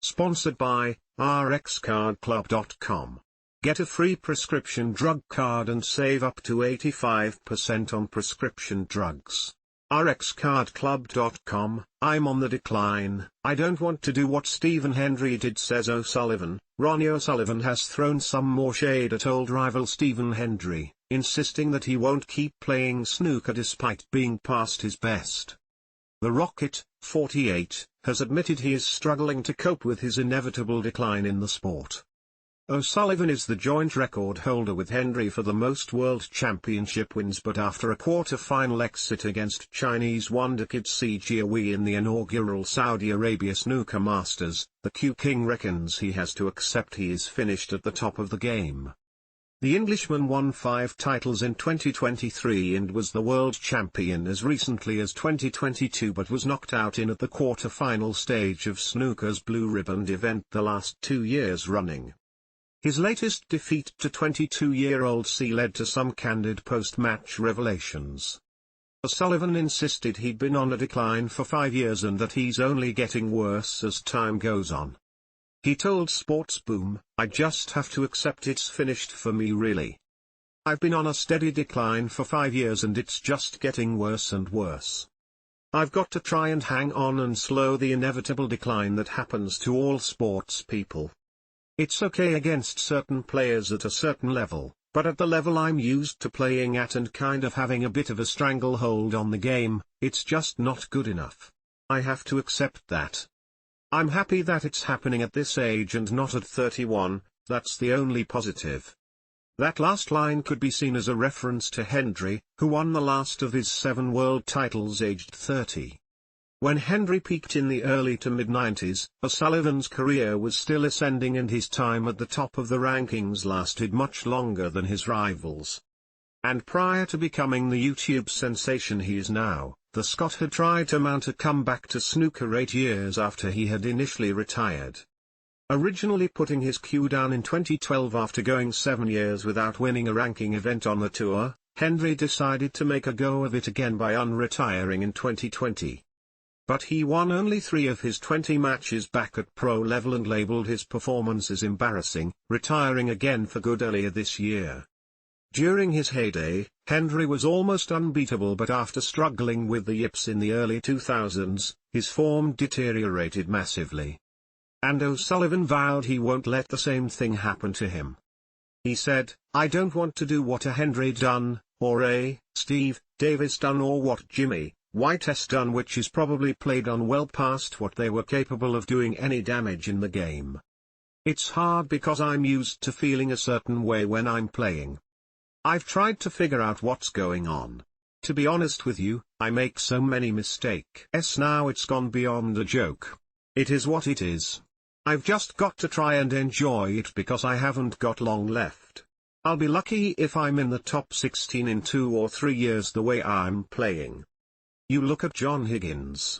Sponsored by rxcardclub.com. Get a free prescription drug card and save up to 85% on prescription drugs. rxcardclub.com. I'm on the decline. I don't want to do what Stephen Hendry did, says O'Sullivan. Ronnie O'Sullivan has thrown some more shade at old rival Stephen Hendry, insisting that he won't keep playing snooker despite being past his best. The Rocket, 48, has admitted he is struggling to cope with his inevitable decline in the sport. O'Sullivan is the joint record holder with Hendry for the most World Championship wins, but after a quarter-final exit against Chinese wonderkid Si Jiahui in the inaugural Saudi Arabia Snooker Masters, the Q-King reckons he has to accept he is finished at the top of the game. The Englishman won 5 titles in 2023 and was the world champion as recently as 2022, but was knocked out at the quarter-final stage of snooker's blue riband event the last 2 years running. His latest defeat to 22-year-old Si led to some candid post-match revelations. O'Sullivan insisted he'd been on a decline for 5 years and that he's only getting worse as time goes on. He told SportsBoom, "I just have to accept it's finished for me really. I've been on a steady decline for 5 years and it's just getting worse and worse. I've got to try and hang on and slow the inevitable decline that happens to all sports people. It's okay against certain players at a certain level, but at the level I'm used to playing at and kind of having a bit of a stranglehold on the game, it's just not good enough. I have to accept that. I'm happy that it's happening at this age and not at 31, that's the only positive." That last line could be seen as a reference to Hendry, who won the last of his 7 world titles aged 30. When Hendry peaked in the early to mid-90s, O'Sullivan's career was still ascending and his time at the top of the rankings lasted much longer than his rivals. And prior to becoming the YouTube sensation he is now, the Scot had tried to mount a comeback to snooker 8 years after he had initially retired. Originally putting his cue down in 2012 after going 7 years without winning a ranking event on the tour, Hendry decided to make a go of it again by unretiring in 2020. But he won only 3 of his 20 matches back at pro level and labeled his performances embarrassing, retiring again for good earlier this year. During his heyday, Hendry was almost unbeatable, but after struggling with the yips in the early 2000s, his form deteriorated massively. And O'Sullivan vowed he won't let the same thing happen to him. He said, "I don't want to do what a Hendry done, or a Steve Davis done, or what Jimmy White's done, which is probably played on well past what they were capable of doing any damage in the game. It's hard because I'm used to feeling a certain way when I'm playing. I've tried to figure out what's going on. To be honest with you, I make so many mistakes now it's gone beyond a joke. It is what it is. I've just got to try and enjoy it because I haven't got long left. I'll be lucky if I'm in the top 16 in 2 or 3 years the way I'm playing. You look at John Higgins.